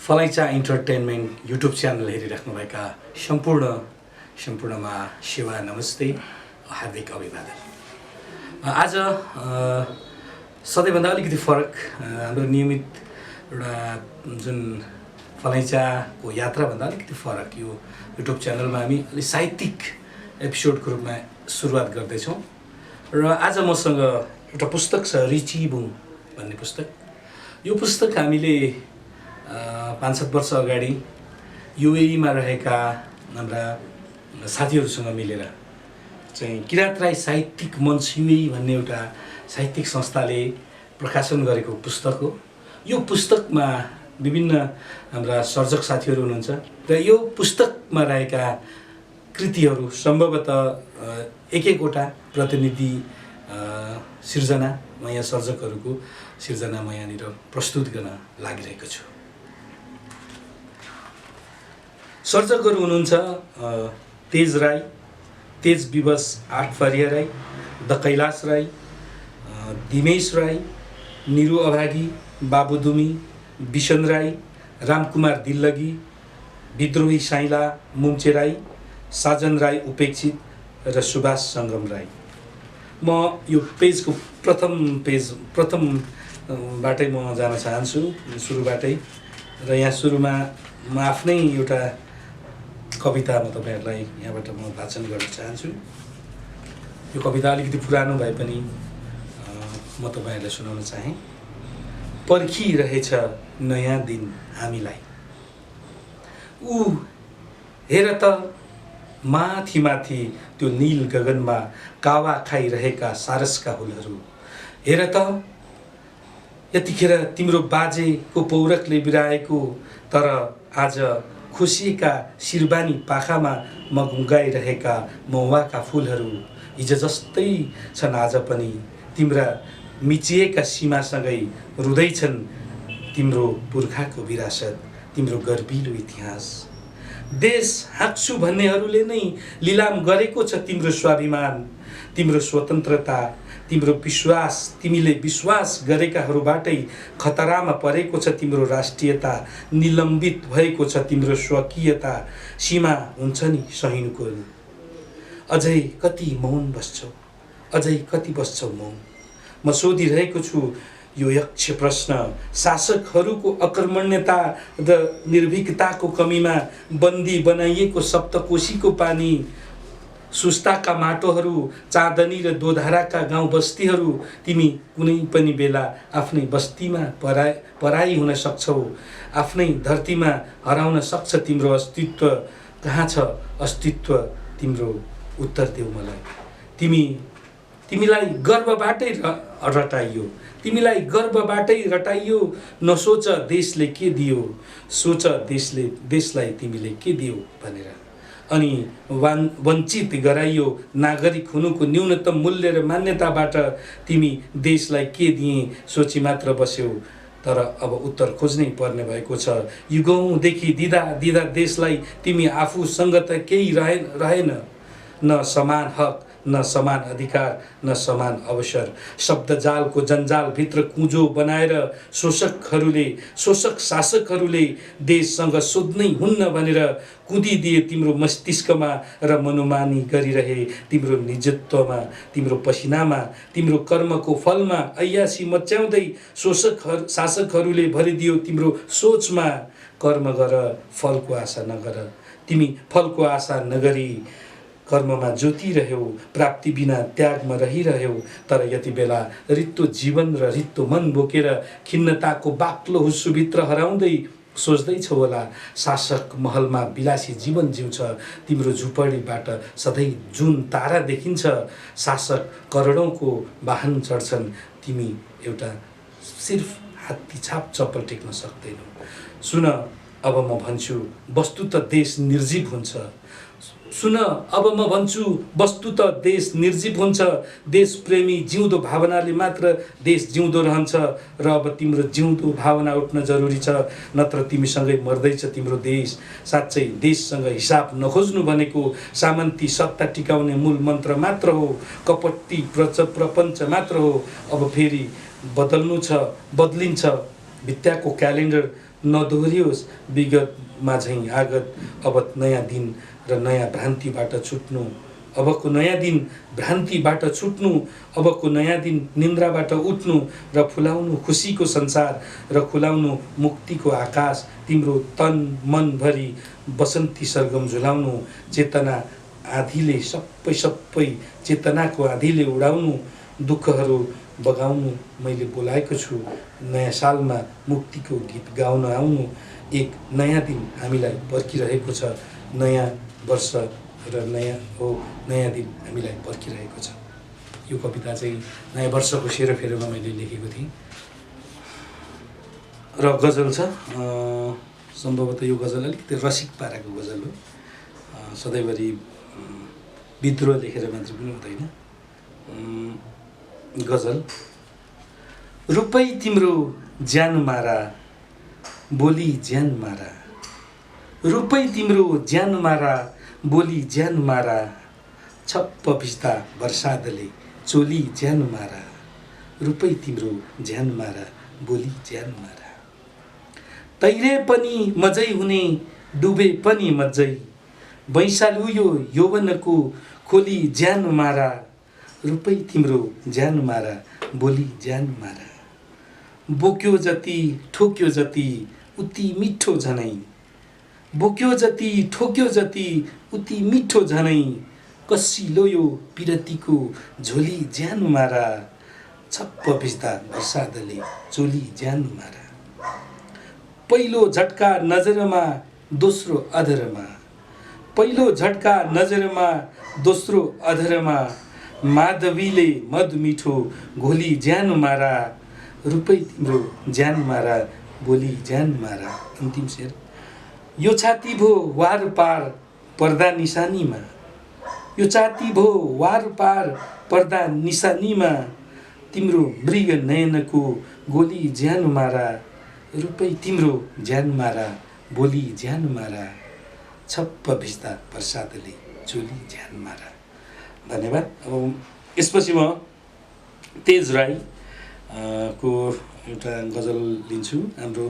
फलैचा entertainment YouTube channel हेरिराख्नुभएका सम्पूर्णमा सेवा नमस्ते, हार्दिक अभिवादन। आज सधैँभन्दा अलिकति फरक हाम्रो नियमित एउटा जुन फलैचाको यात्राभन्दा अलिकति फरक यो युट्युब च्यानलमा हामी अलि साहित्यिक एपिसोडको रूपमा सुरुवात गर्दैछौँ। र आज मसँग एउटा पुस्तक छ, रिचीबुङ भन्ने पुस्तक। यो पुस्तक हामीले 5-7 वर्ष अगाडि युएईमा रहेका हाम्रा साथीहरूसँग मिलेर चाहिँ किरात राई साहित्यिक मञ्च युएई भन्ने एउटा साहित्यिक संस्थाले प्रकाशन गरेको पुस्तक हो। यो पुस्तकमा विभिन्न हाम्रा सर्जक साथीहरू हुनुहुन्छ र यो पुस्तकमा रहेका कृतिहरू सम्भवतः एक-एकवटा प्रतिनिधि सिर्जना म यहाँ सर्जकहरूको सिर्जना म यहाँनिर प्रस्तुत गर्न लागिरहेको छु। सर्जकहरू हुनुहुन्छ तेज राई, तेज विवश आठफरिया राई, द कैलाश राई, दिमेश राई, निरु अभागी, बाबु दुमी, बिसन राई, रामकुमार दिल्लगी, विद्रोही साइला मुम्चे राई, साजन राई उपेक्षित र सुभाष सङ्गम राई। म यो पेजको प्रथमबाटै म जान चाहन्छु, सुरुबाटै। र यहाँ सुरुमा म आफ्नै एउटा कविता म तपाईँहरूलाई यहाँबाट म वाचन गर्न चाहन्छु। यो कविता अलिकति पुरानो भए पनि म तपाईँहरूलाई सुनाउन चाहेँ। पर्खिरहेछ नयाँ दिन हामीलाई, ऊ हेर त माथि माथि त्यो नील गगनमा कावा खाइरहेका सारसका हुलहरू। हेर त यतिखेर तिम्रो बाजेको पौरखले बिराएको, तर आज खुसीका शिरबानी पाखामा मगुगाइरहेका महुवाका फुलहरू। हिजो जस्तै छन् आज पनि तिम्रा मिचिएका सीमासँगै रुँदैछन् तिम्रो पुर्खाको विरासत, तिम्रो गर्विलो इतिहास। देश हाँक्छु भन्नेहरूले नै लिलाम गरेको छ तिम्रो स्वाभिमान, तिम्रो स्वतन्त्रता, तिम्रो विश्वास। तिमीले विश्वास गरेकाहरूबाटै खतरामा परेको छ तिम्रो राष्ट्रियता, निलम्बित भएको छ तिम्रो स्वकीयता। सीमा हुन्छ नि सहिनुको, अझै कति मौन बस्छौ, अझै कति बस्छौ मौन। म सोधिरहेको छु यो यक्ष प्रश्न, शासकहरूको अकर्मण्यता र निर्भीकताको कमीमा बन्दी बनाइएको सप्तकोशीको पानी, सुस्ताका माटोहरू, चाँदनी र दोधाराका गाउँ बस्तीहरू। तिमी कुनै पनि बेला आफ्नै बस्तीमा पराई हुन सक्छौ, आफ्नै धरतीमा हराउन सक्छ तिम्रो अस्तित्व। कहाँ छ अस्तित्व तिम्रो, उत्तर देऊ मलाई। तिमीलाई गर्वबाटै रटाइयो, तिमीलाई गर्वबाटै रटाइयो। नसोच देशले के दियो, सोच देशलाई तिमीले के दियो भनेर। अनि वञ्चित गराइयो नागरिक हुनुको न्यूनतम मूल्य र मान्यताबाट। तिमी देशलाई के दिए सोची मात्र बस्यौ, तर अब उत्तर खोज्नै पर्ने भएको छ। युगौँदेखि दिँदा देशलाई तिमी आफूसँग त केही रहेन, न समान हक, न समान अधिकार, न समान अवसर। शब्द जालको जन्जालभित्र कुँजो बनाएर शोषक शासकहरूले देशसँग सोध्नै हुन्न भनेर कुदिदिए तिम्रो मस्तिष्कमा र मनोमानी गरिरहे तिम्रो निजत्वमा, तिम्रो पसिनामा, तिम्रो कर्मको फलमा। ऐयासी मच्याउँदै शासकहरूले भरिदियो तिम्रो सोचमा। कर्म गर, फलको आशा नगर। तिमी फलको आशा नगरी कर्ममा जोतिरह्यौ, प्राप्ति बिना त्यागमा रहिरह्यौ। तर यति बेला रित्तो जीवन र रित्तो मन बोकेर खिन्नताको बाक्लो हुस्सुभित्र हराउँदै सोच्दैछौ होला, शासक महलमा विलासी जीवन जिउँछ, तिम्रो झुपडीबाट सधैँ जुन तारा देखिन्छ। शासक करोडौँको वाहन चढ्छन्, तिमी एउटा सिर्फ हात्ती छाप चप्पल टेक्न सक्दैनौ। सुन अब म भन्छु, वस्तुत देश निर्जीव हुन्छ। सुन अब म भन्छु, वस्तुत देश निर्जीव हुन्छ। देश प्रेमी जिउँदो भावनाले मात्र देश जिउँदो रहन्छ। र अब तिम्रो जिउँदो भावना उठ्न जरुरी छ, नत्र तिमीसँगै मर्दैछ तिम्रो देश। साँच्चै देशसँग हिसाब नखोज्नु भनेको सामन्ती सत्ता टिकाउने मूल मन्त्र मात्र हो, कपटी प्रपञ्च मात्र हो। अब फेरि बदलिन्छ भित्ताको क्यालेन्डर नदोहोरियोस् विगतमा झैँ आगत अब नयाँ दिन र नयाँ भ्रान्तिबाट छुट्नु, अबको नयाँ दिन भ्रान्तिबाट छुट्नु, अबको नयाँ दिन निन्द्राबाट उठ्नु र फुलाउनु खुसीको संसार र खुलाउनु मुक्तिको आकाश। तिम्रो तन मनभरि बसन्ती सरगम झुलाउनु, चेतना आँधीले सबै चेतनाको आँधीले उडाउनु, दुःखहरू बगाउनु मैले बोलाएको छु। नयाँ सालमा मुक्तिको गीत गाउन आउनु, एक नयाँ दिन हामीलाई पर्खिरहेको छ। नयाँ वर्ष र नयाँ दिन हामीलाई पर्खिरहेको छ। यो कविता चाहिँ नयाँ वर्षको सेरोफेरोमा मैले लेखेको थिएँ र गजल छ। सम्भवतः यो गजल अलिकति रसिक पाराको गजल हो। सधैँभरि विद्रोह लेखेर मात्र पनि हुँदैन। गजल। रुपै तिम्रो ज्यान मारा, बोली ज्यान मारा, रुपै तिम्रो ज्यान मारा, बोली ज्यान मारा, छप्प भिज्दा बर्सातले चोली ज्यान मारा, रुपै तिम्रो ज्यान मारा, बोली ज्यान मारा। तैरे पनि मजै हुने, डुबे पनि मजै, वैशालु यो यौवनको खोली ज्यान मारा, रुपै तिम्रो ज्यान मारा, बोली ज्यान मारा। बोक्यो जति ठोक्यो जति उति मिठो झनै, बोक्यो जति ठोक्यो जति उति मिठो झनै, कसिलो यो पिरतीको झोली ज्यान मारा, छप्प भिज्दा बर्सातले चोली ज्यान मारा। पहिलो झट्का नजरमा दोस्रो अधरमा, पहिलो झट्का नजरमा दोस्रो अधरमा, माधवीले मद मिठो घोली ज्यान मारा, रुपै तिम्रो ज्यान मारा, बोली ज्यान मारा। अन्तिम शेर। यो छाती भो वार पार पर्दा निशानीमा, यो छाती भो वार पार पर्दा निशानीमा, तिम्रो मृग नयनको गोली ज्यान मारा, रुपै तिम्रो ज्यान मारा, बोली ज्यान मारा, छप्प भिज्दा बर्सातले चोली ज्यान मारा। धन्यवाद। अब यसपछि म तेज राई को एउटा गजल लिन्छु। हाम्रो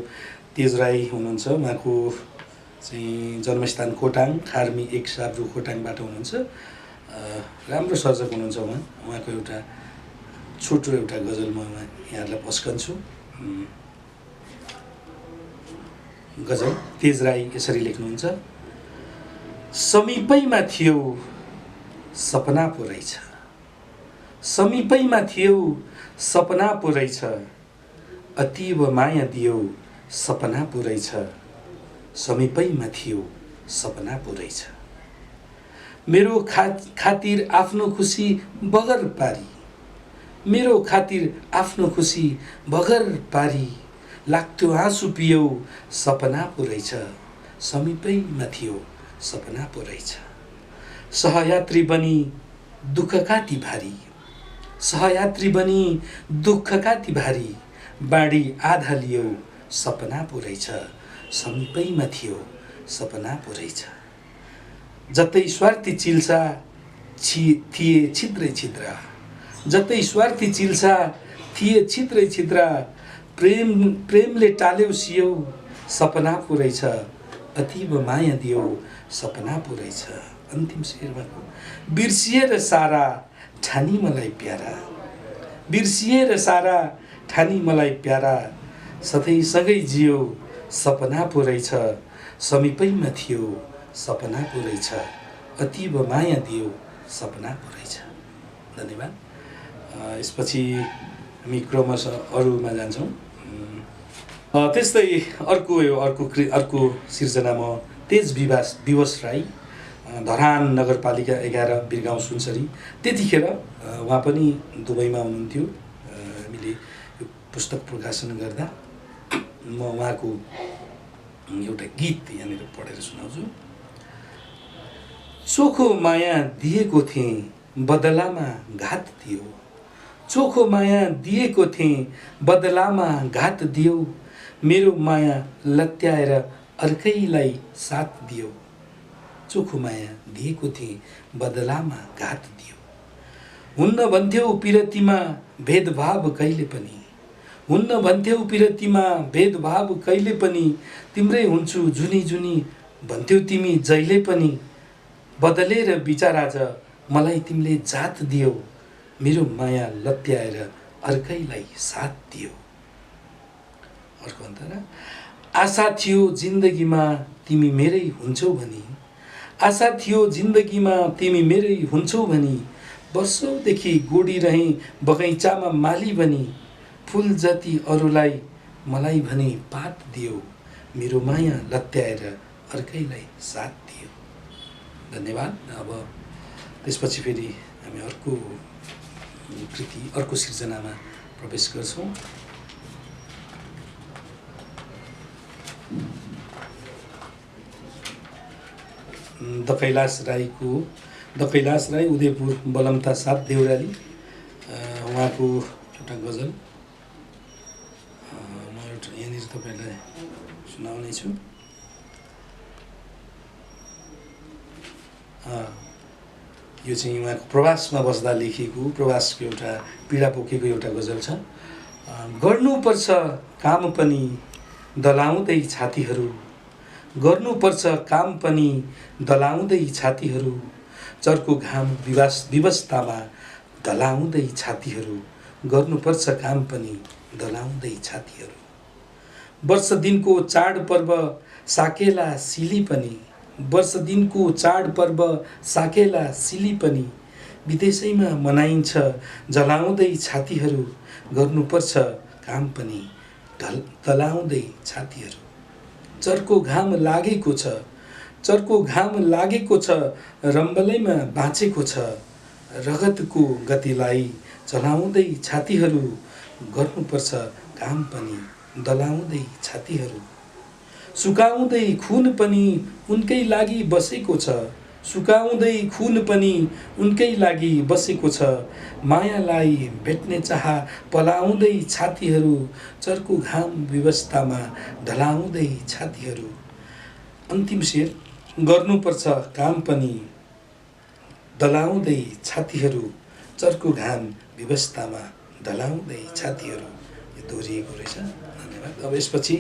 तेज राई हुनुहुन्छ, उहाँको चाहिँ जन्मस्थान खोटाङ, खार्मी 1 साब्रु खोटाङबाट हुनुहुन्छ। राम्रो सर्जक हुनुहुन्छ उहाँको एउटा छोटो एउटा गजल म यहाँहरूलाई पस्कन्छु। गजल। तेज राई यसरी लेख्नुहुन्छ। समीपैमा थियो सपना पो रहेछ, समीपैमा थियो सपना पो रहेछ, अतीब माया दियो सपना पो रहेछ, समीपैमा थियो सपना पो रहेछ। मेरो खातिर आफ्नो खुसी बगर पारी, मेरो खातिर आफ्नो खुसी बगर पारी, लाग्थ्यो आँसु पियो सपना पो रहेछ, समीपैमा थियो सपना पो रहेछ। सहयात्री बनी दुःख काटी भारी, सहयात्री बनी दुःख काटी भारी, बाँडी आधा लियो सपना पो रहेछ, समीपैमा थियो सपना पो रहेछ। जतै स्वार्थी चिल्सा थिए छिद्रै छिद्रा, जतै स्वार्थी चिल्सा थिए छिद्रै छिद्रा, प्रेमले टाल्यो सियो सपना पो रहेछ, अतीब माया दियो सपना पो रहेछ। अन्तिम शेरमा बिर्सिएर सारा ठानी मलाई प्यारा, बिर्सिएर सारा ठानी मलाई प्यारा, सधैँसँगै जियो सपना पो रहेछ, समीपैमा थियो सपना पो रहेछ, अतीब माया दियो सपना पो रहेछ। धन्यवाद। यसपछि हामी क्रमशः अरूमा जान्छौँ। त्यस्तै अर्को सिर्जना म तेज विवश राई, धरान नगरपालिका 11 बिरगाउँ सुनसरी। त्यतिखेर उहाँ पनि दुबईमा हुनुहुन्थ्यो। हामीले यो पुस्तक प्रकाशन गर्दा म उहाँको एउटा गीत यहाँनिर पढेर सुनाउँछु। चोखो माया दिएको थिएँ बदलामा घात दियो, चोखो माया दिएको थिएँ बदलामा घात दियो, मेरो माया लत्याएर अर्कैलाई साथ दियो, चोखो माया दिएको थिएँ बदलामा घात दियो। हुन्न भन्थ्यौ पिरतीमा भेदभाव कहिले पनि, हुन्न भन्थ्यौ पिरतीमा भेदभाव कहिले पनि, तिम्रै हुन्छु जुनी जुनी भन्थ्यौ तिमी जहिले पनि। बदलेर विचार आज मलाई तिमीले जात दियौ, मेरो माया लत्याएर अर्कैलाई साथ दियो। अर्को अन्तर, आशा थियो जिन्दगीमा तिमी मेरै हुन्छौ भनी, आशा थियो जिन्दगीमा तिमी मेरै हुन्छौ भनी, वर्षौंदेखि गोडिरहेँ बगैँचामा माली बनी, फुल जति अरूलाई मलाई भने पात दियो, मेरो माया लत्याएर अर्कैलाई साथ दियो। धन्यवाद। अब त्यसपछि फेरि हामी अर्को कृति, अर्को सिर्जनामा प्रवेश गर्छौँ। द कैलाश राई उदयपुर बलमता 7 देउराली, उहाँको एउटा गजल म एउटा यहाँनिर तपाईँलाई सुनाउने छु। यो चाहिँ उहाँको प्रवासमा बस्दा लेखिएको, प्रवासको एउटा पीडा पोखेको एउटा गजल छ। गर्नुपर्छ काम पनि दलाउँदै छातीहरू, गर्नुपर्छ काम पनि दलाउँदै छातीहरू, चर्को घाम विवस्तामा दलाउँदै छातीहरू, गर्नुपर्छ काम पनि दलाउँदै छातीहरू। वर्ष दिनको चाडपर्व साकेला सिली पनि, वर्ष दिनको चाडपर्व साकेला सिली पनि, विदेशैमा मनाइन्छ जलाउँदै छातीहरू, गर्नुपर्छ काम पनि दलाउँदै छातीहरू। चर्को घाम लागेको छ, चर्को घाम लागेको छ, रम्बलैमा बाँचेको छ, रगतको गतिलाई चलाउँदै छातीहरू, गर्नुपर्छ काम पनि दलाउँदै छातीहरू। सुकाउँदै खुन पनि उनकै लागि बसेको छ, सुकाउँदै खुन पनि उनकै लागि बसेको छ, मायालाई भेट्ने चाह पलाउँदै छातीहरू, चर्को घाम विवस्तामा ढलाउँदै छातीहरू। अन्तिम शेर, गर्नुपर्छ काम पनि दलाउँदै छातीहरू, चर्को घाम विवस्तामा ढलाउँदै छातीहरू। यो दोहोरिएको रहेछ। धन्यवाद। अब यसपछि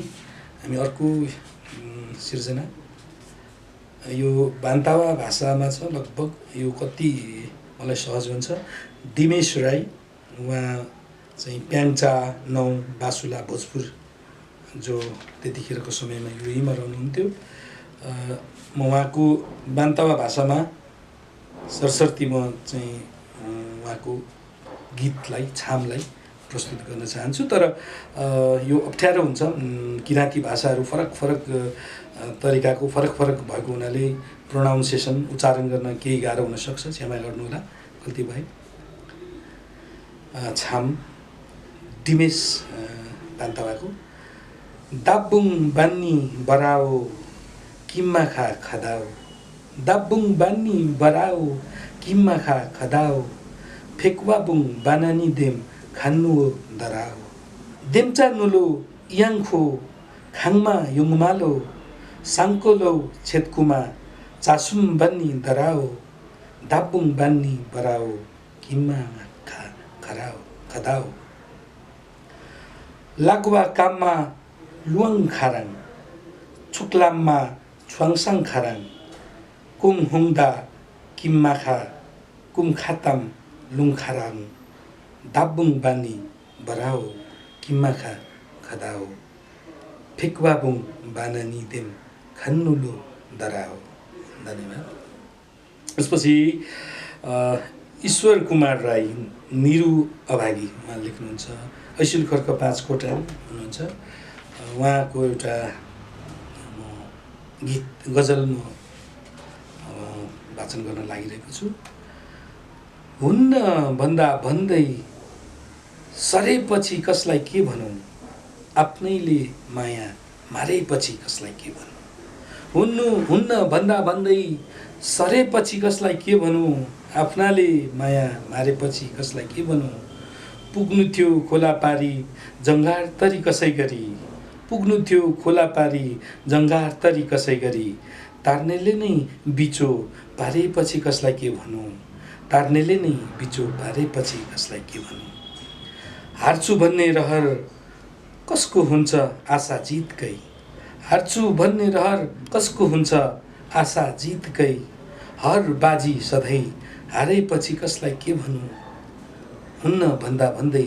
हामी अर्को सिर्जना, यो बान्तावा भाषामा छ लगभग, यो कति मलाई सहज हुन्छ। दिमेश राई, उहाँ चाहिँ प्याङ्चा 9 बासुला भोजपुर, जो त्यतिखेरको समयमा युएमा रहनुहुन्थ्यो। म उहाँको बान्तावा भाषामा सरसर्ती म चाहिँ उहाँको गीतलाई, छामलाई प्रस्तुत गर्न चाहन्छु। तर यो अप्ठ्यारो हुन्छ, किराँती भाषाहरू फरक फरक तरिकाको फरक फरक भएको हुनाले प्रोनाउन्सिएसन, उच्चारण गर्न केही गाह्रो हुनसक्छ, क्षमा गर्नुहोला गल्ती भए। छाम दिमेश बान्तावाको। दाब्बुङ बान्नी बराओ किम्मा खा खदाओ, दाब्बुङ बान्नी बराओ किम्मा खा खदाओ, फेक्वाबुङ बानानी देम खान्नुओ दराओ, देम्चा नुलो याङखो खाङमा युङमालो, साङ्कोलो छेतकुमा चासुम बान्नी दराओ, दाब्बुङ बान्नी बराओ किम्मा खा खराओ खदाओ। लागवा काममा लुवाङ खाराङ, छुक्लाममा छुवाङसाङ खाराङ, कुम हुङदा किम्माखा कुम खाताम लुङ खाराङ, दाब्बुङ बानी बराओ किम्माखा खदाओ, फेक्वाबुङ बानानी देम खन्नुलो दराओ। धन्यवाद। त्यसपछि ईश्वर कुमार राई, निरु अभागी, उहाँ लेख्नुहुन्छ। ऐसुल खर्क 5 कोटा हुनुहुन्छ। उहाँको एउटा गीत गजल म वाचन गर्न लागिरहेको छु। हुन्न भन्दा भन्दै सरेपछि कसलाई के भनौँ, आफ्नैले माया मारेपछि कसलाई के भनौँ। हुन्न भन्दा भन्दै सरेपछि कसलाई के भनौँ, आफ्नाले माया मारेपछि कसलाई के भनौँ। पुग्नु थियो खोला पारी जङ्गार तरी कसै गरी, पुग्नु थियो खोला पारी जङ्गार तरी कसै गरी, तार्नेले नै बिचो पारेपछि कसलाई के भनौँ, तार्नेले नै बिचो पारेपछि कसलाई के भनौँ। हार्छु भन्ने रहर कसको हुन्छ आशा जितकै, हार्छु भन्ने रहर कसको हुन्छ आशा जितकै, हर बाजी सधैँ हारेपछि कसलाई के भनौँ, हुन्न भन्दा भन्दै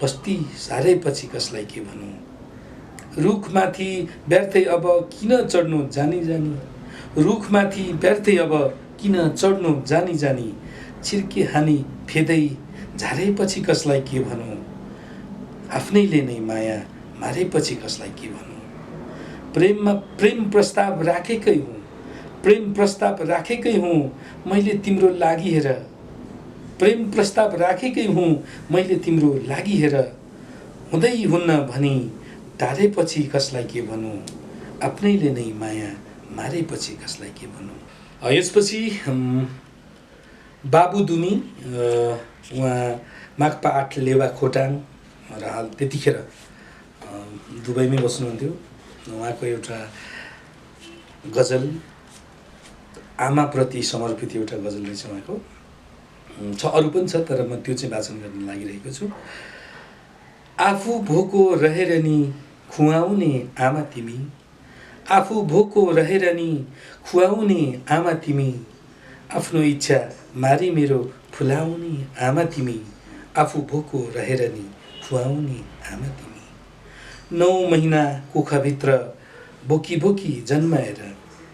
बस्ती सारेपछि कसलाई के भनौँ, रुखमाथि व्यर्थै अब किन चढ्नु जानी जानी, रुखमाथि व्यर्थै अब किन चढ्नु जानी जानी, छिर्के हानी फेदै झारेपछि कसलाई के भनौँ, आफ्नैले नै माया मारेपछि कसलाई के भनौँ, प्रेममा प्रेम प्रस्ताव राखेकै हुँ, प्रेम प्रस्ताव राखेकै हुँ मैले तिम्रो लागि हेर, प्रेम प्रस्ताव राखेकै हुँ मैले तिम्रो लागि हेर, हुँदै हुन्न भनी टारेपछि कसलाई के भनौँ, आफ्नैले नै माया मारेपछि कसलाई के भनौँ। यसपछि बाबु दुमी उहाँ माक्पा 8 लेवा खोटाङ र हाल त्यतिखेर दुबईमै बस्नुहुन्थ्यो। उहाँको एउटा गजल आमाप्रति समर्पित एउटा गजल रहेछ उहाँको, छ अरू पनि छ तर म त्यो चाहिँ वाचन गर्न लागिरहेको छु। आफू भोको रहेर नि खुवाउने आमा तिमी, आफू भोको रहेर नि खुवाउने आमा तिमी, आफ्नो इच्छा मारी मेरो फुलाउने आमा तिमी, आफू भोको रहेर नि खुवाउने आमा तिमी, 9 महिना कोखभित्र बोकी बोकी जन्माएर,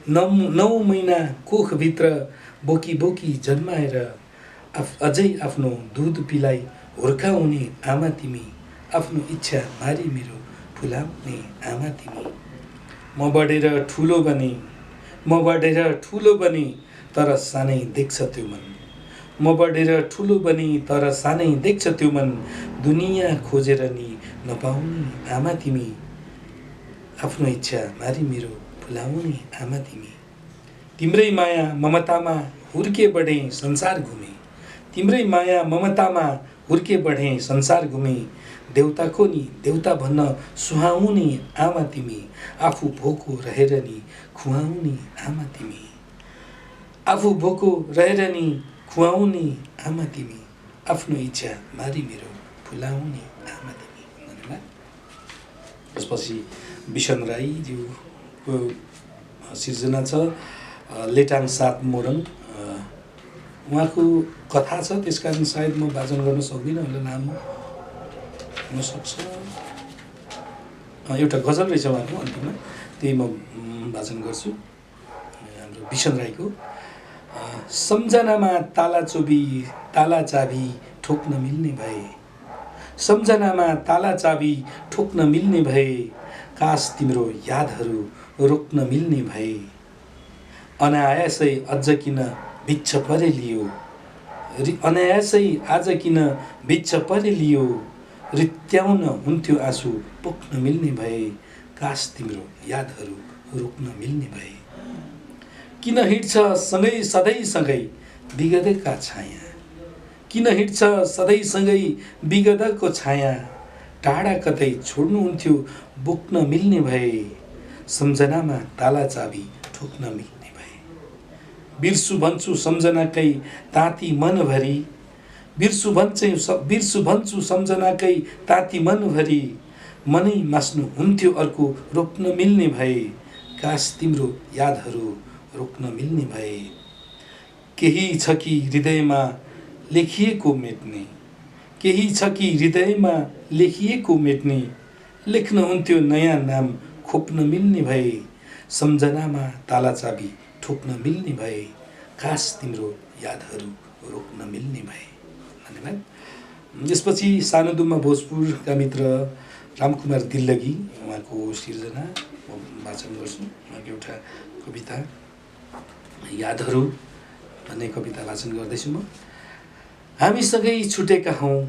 9 महिना कोखभित्र बोकी बोकी जन्माएर, अझै आफ्नो दुध पिलाई हुर्काउने आमा तिमी, आफ्नो इच्छा मारी मेरो फुलाउने आमा तिमी, म बढेर ठुलो बने, म बढेर ठुलो बने तर सानै देख्छ त्यो मन, म बढेर ठुलो बने तर सानै देख्छ त्यो मन, दुनियाँ खोजेर नि नपाउने आमा तिमी, आफ्नो इच्छा मारी मेरो फुलाउने आमा तिमी, तिम्रै माया ममतामा हुर्के बढे संसार घुमे, तिम्रै माया ममतामा हुर्के बढे संसार घुमे, देउताको नि देउता भन्न सुहाउने आमा तिमी, आफू भोको रहेर नि खुवाउने आमा तिमी, आफू भोको रहेर नि खुवाउने आमा तिमी, आफ्नो इच्छा मारी मेरो फुलाउने आमा तिमी। त्यसपछि बिसन राईज्यूको सिर्जना छ लेटाङ 7 मोरङ। उहाँको कथा छ त्यसकारण सायद म वाचन गर्न सक्दिनँ होला, लामो हुनसक्छ। एउटा गजल रहेछ उहाँको अन्तिममा, त्यही म वाचन गर्छु हाम्रो बिसन राईको। सम्झनामा ताला चाबी ठोक्न मिल्ने भए, सम्झनामा ताला चाबी ठोक्न मिल्ने भए, काश तिम्रो यादहरू रोक्न मिल्ने भए, अनायासै अझ किन बिच्छ परे लियो, अनायासै आज किन बिच्छ परे लियो, रित्याउन हुन्थ्यो आँसु पोख्न मिल्ने भए, काश तिम्रो यादहरू रोक्न मिल्ने भए, किन हिँड्छ सँगै सधैँसँगै विगतका छाया, किन हिँड्छ सधैँसँगै विगतको छाया, टाढा कतै छोड्नुहुन्थ्यो बोक्न मिल्ने भए, सम्झनामा ताला चाबी ठोक्न मिल्ने भए, बिर्सु भन्छु सम्झनाकै ताती मनभरि, बिर्सु भन्छु सम्झनाकै ताती मनभरि, मनै मास्नु हुन्थ्यो अर्को रोक्न मिल्ने भए, काश तिम्रो यादहरू रोक्न मिल्ने भए, केही छ कि हृदयमा लेखिएको मेट्ने, केही छ कि हृदयमा लेखिएको मेट्ने, लेख्न हुन्थ्यो नयाँ नाम खोप्न मिल्ने भए, सम्झनामा ताला चाबी ठोक्न मिल्ने भए, काश तिम्रो यादहरू रोक्न मिल्ने भए। धन्यवाद। यसपछि सानोदुम्मा भोजपुरका मित्र रामकुमार दिल्लगी उहाँको सिर्जना वाचन गर्छु। उहाँको एउटा कविता यादहरू भन्ने कविता वाचन गर्दैछु म। हामी सँगै छुटेका हौँ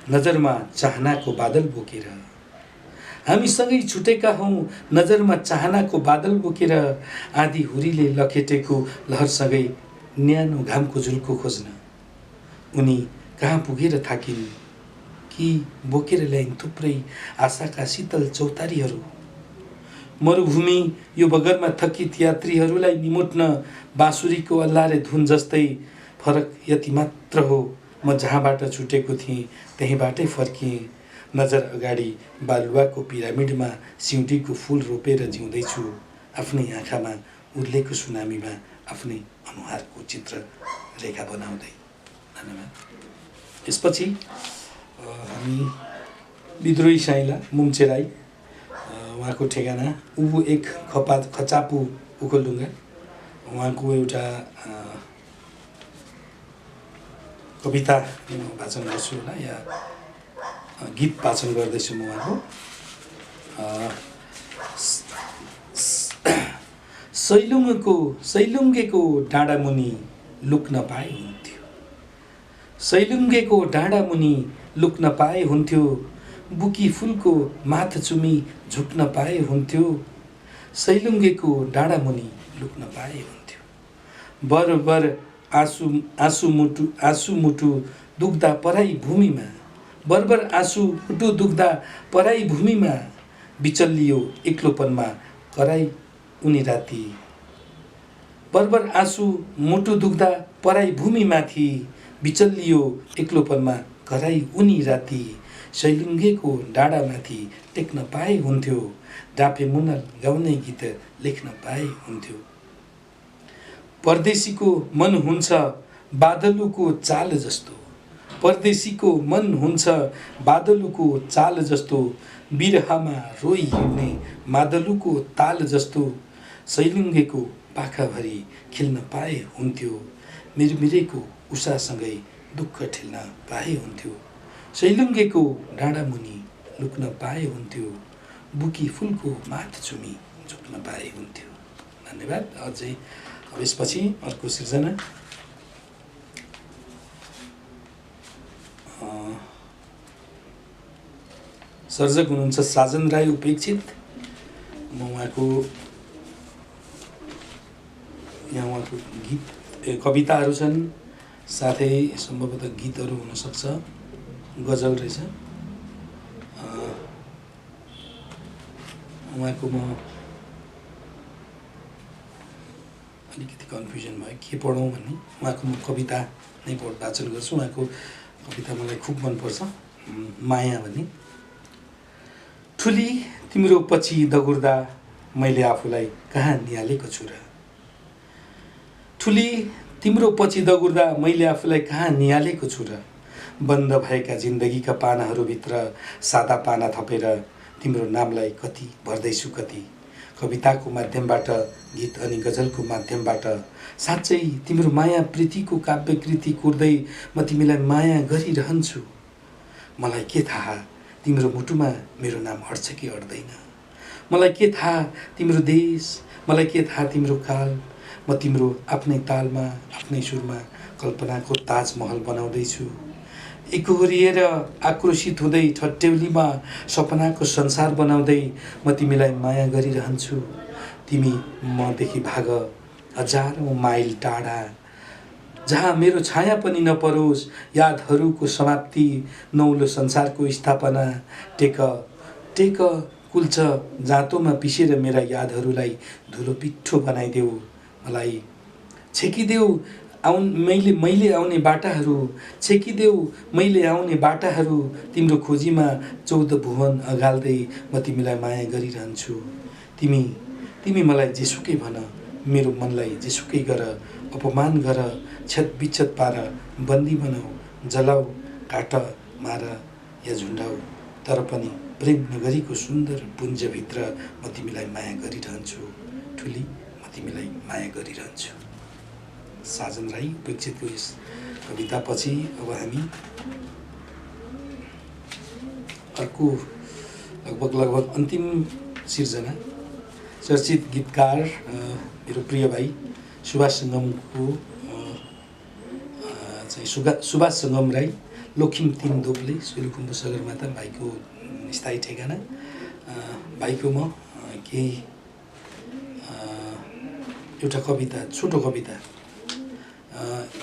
नजरमा चाहनाको बादल बोकेर, हामी सँगै छुटेका हौँ नजरमा चाहनाको बादल बोकेर, आँधी हुरीले लखेटेको लहरसँगै न्यानो घामको झुल्को खोज्न, उनी कहाँ पुगेर थाकिन् कि बोकेर ल्याइन् थुप्रै आशाका शीतल चौतारीहरू, मरुभूमि यो बगरमा थकित यात्रीहरूलाई निमोट्न बाँसुरीको अल्लारे धुन जस्तै फरक यति मात्र हो, म जहाँबाट छुटेको थिएँ त्यहीँबाटै फर्किएँ। नजर अगाडि बालुवाको पिरामिडमा सिउँडीको फुल रोपेर जिउँदैछु, आफ्नै आँखामा उर्लेको सुनामीमा आफ्नै अनुहारको चित्र रेखा बनाउँदै। धन्यवाद। यसपछि हामी विद्रोही साइला मुम्चेराई, उहाँको ठेगाना ऊ एक खचापु उखलढुङ्गा। उहाँको एउटा कविता वाचन गर्छु होला या गीत वाचन गर्दैछु म उहाँको। सैलुङ्गेको डाँडामुनि लुक्न पाए हुन्थ्यो, सैलुङ्गेको डाँडामुनि लुक्न पाए हुन्थ्यो, बुकी फुलको माथ चुमी झुक्न पाए हुन्थ्यो, सैलुङ्गेको डाँडामुनि लुक्न पाए हुन्थ्यो। बरबर आँसु मुटु दुख्दा पराई भूमिमा, बरबर आँसु मुटु दुख्दा पराई भूमिमा, बिचल्लियो एक्लोपनमा कराई उनी राति। बरबर आँसु मुटु दुख्दा पराई भूमिमाथि, बिचल्लियो एक्लोपनमा कराई उनी राति, सैलुङ्गेको डाँडामाथि टेक्न पाए हुन्थ्यो, डाँफे मुनल गाउने गीत लेख्न पाए हुन्थ्यो। परदेशीको मन हुन्छ बादलुको चाल जस्तो, परदेशीको मन हुन्छ बादलुको चाल जस्तो, बिरहमा रोई हिँड्ने मादलुको ताल जस्तो, सैलुङ्गेको पाखाभरि खेल्न पाए हुन्थ्यो, मिरमिरेको उषासँगै दुःख ठेल्न पाए हुन्थ्यो, सैलुङ्गेको डाँडामुनि लुक्न पाए हुन्थ्यो, बुकी फुलको माथ चुमी झुक्न पाए हुन्थ्यो। धन्यवाद। अझै अब यसपछि अर्को सिर्जना सर्जक हुनुहुन्छ साजन राई उपेक्षित। म उहाँको यहाँ उहाँको गीत कविताहरू छन्, साथै सम्भवतः गीतहरू हुनसक्छ, गजल रहेछ। उहाँको म अलिकति कन्फ्युजन भयो के पढौँ भन्ने। उहाँको म कविता नै वाचन गर्छु। उहाँको कविता मलाई खुब मनपर्छ, माया भन्ने। ठुली तिम्रो पछि दगुर्दा मैले आफूलाई कहाँ निहालेको छु र, ठुली तिम्रो पछि दगुर्दा मैले आफूलाई कहाँ निहालेको छु र, बन्द भएका जिन्दगीका पानाहरूभित्र सादा पाना थपेर तिम्रो नामलाई कति भर्दैछु कति, कविताको माध्यमबाट गीत अनि गजलको माध्यमबाट साँच्चै तिम्रो माया प्रीतिको काव्यकृति कोर्दै म तिमीलाई माया गरिरहन्छु। मलाई के थाहा तिम्रो मुटुमा मेरो नाम अड्छ कि अड्दैन, मलाई के थाहा तिम्रो देश, मलाई के थाहा तिम्रो काल। म तिम्रो आफ्नै तालमा आफ्नै सुरमा कल्पनाको ताजमहल बनाउँदैछु, एकोहोरिएर आक्रोशित हुँदै ठट्यौलीमा सपनाको संसार बनाउँदै म तिमीलाई माया गरिरहन्छु। तिमी मदेखि भाग हजारौँ माइल टाढा, जहाँ मेरो छाया पनि नपरोस्, यादहरूको समाप्ति, नौलो संसारको स्थापना, टेक टेक कुल्छ जाँतोमा पिसेर मेरा यादहरूलाई धुलो पिठो बनाइदेऊ, मलाई छेकिदेऊ मैले आउने बाटाहरू, छेकिदेऊ मैले आउने बाटाहरू, तिम्रो खोजीमा 14 भुवन अगाल्दै म तिमीलाई माया गरिरहन्छु। तिमी मलाई जेसुकै भन, मेरो मनलाई जेसुकै गर, अपमान गर, छतबिच्छत पार, बन्दी बनाऊ, जलाऊ, काट, मार या झुन्डाऊ, तर पनि प्रेम नगरीको सुन्दर पुञ्जभित्र म तिमीलाई माया गरिरहन्छु। ठुली म तिमीलाई माया गरिरहन्छु। साजन राई उपेक्षितको यस कवितापछि अब हामी अर्को लगभग अन्तिम सिर्जना, चर्चित गीतकार मेरो प्रिय भाइ सुभाष सङ्गमको सुभाष सङ्गम राई, लोखिम 3 दोप्ले, सोलुखुम्बु सगरमाथा भाइको स्थायी ठेगाना। भाइको म केही एउटा कविता, छोटो कविता,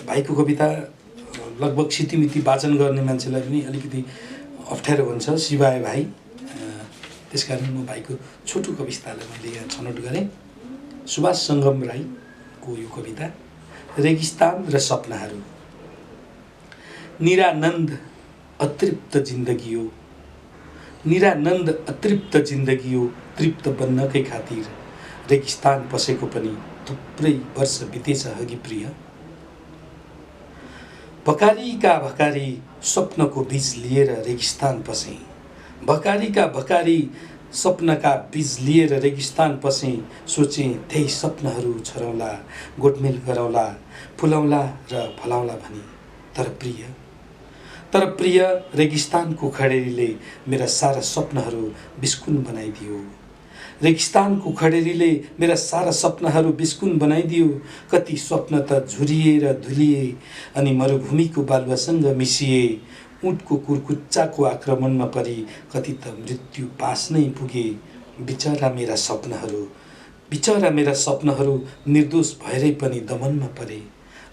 भाइको कविता लगभग सितिमिति वाचन गर्ने मान्छेलाई पनि अलिकति अप्ठ्यारो हुन्छ, शिवाय भाइ। त्यसकारण म भाइको छोटो कवितालाई मैले यहाँ छनौट गरेँ। सुभाष सङ्गम राईको यो कविता, रेगिस्तान र सपनाहरू। निरानन्द अतृप्त जिन्दगी हो, निरानन्द अतृप्त जिन्दगी हो। तृप्त बन्नकै खातिर रेगिस्तान पसेको पनि थुप्रै वर्ष बितेछ अघि प्रिय। भकारीका भकारी स्वप्नको बीज लिएर रेगिस्तान पसेँ, भकारीका भकारी सपनाका बीज लिएर रेगिस्तान पसेँ। सोचेँ त्यही सपनाहरू छरौँला, गोडमेल गरौँला, फुलाउँला र फलाउँला भनी। तर प्रिय रेगिस्तानको खडेरीले मेरा सारा सपनाहरू बिस्कुन बनाइदियो। रेगिस्तानको खडेरीले मेरा सारा सपनाहरू बिस्कुन बनाइदियो। कति स्वप्न त झुरिए र धुलिए अनि मरुभूमिको बालुवासँग मिसिए। ऊँटको कुर्कुच्चाको आक्रमणमा परी कति त मृत्यु पास नै पुगे। बिचरा मेरा सपनाहरू निर्दोष भएरै पनि दमनमा परे।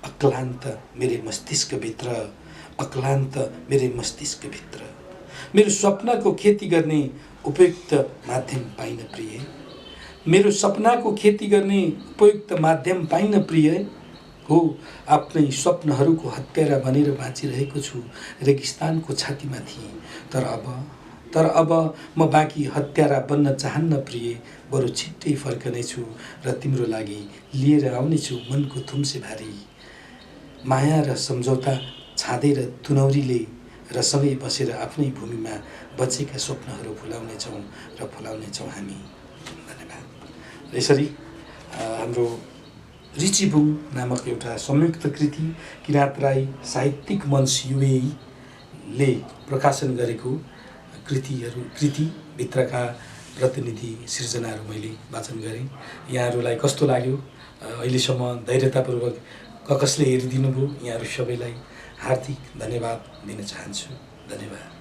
अक्लान्त मेरै मस्तिष्कभित्र मेरो सपनाको खेती गर्ने उपयुक्त माध्यम पाइन प्रिय। मेरो सपनाको खेती गर्ने उपयुक्त माध्यम पाइन प्रिय हो। आफ्नै स्वप्नहरूको हत्यारा बनेर बाँचिरहेको छु रेगिस्तानको छातीमाथि। तर अब म बाँकी हत्यारा बन्न चाहन्न प्रिय। बरु छिट्टै फर्कनेछु र तिम्रो लागि लिएर आउनेछु मनको थुम्से भारी। माया र सम्झौता छाँदेर तुनौरीले र सँगै बसेर आफ्नै भूमिमा बचेका स्वप्नहरू फुलाउनेछौँ र फुलाउनेछौँ हामी। धन्यवाद। यसरी हाम्रो रिचिबुङ नामक एउटा संयुक्त कृति किराँत राई साहित्यिक मञ्च युएईले प्रकाशन गरेको कृतिभित्रका प्रतिनिधि सिर्जनाहरू मैले वाचन गरेँ। यहाँहरूलाई कस्तो लाग्यो? अहिलेसम्म धैर्यतापूर्वक कसले हेरिदिनु भयो, यहाँहरू सबैलाई हार्दिक धन्यवाद दिन चाहन्छु। धन्यवाद।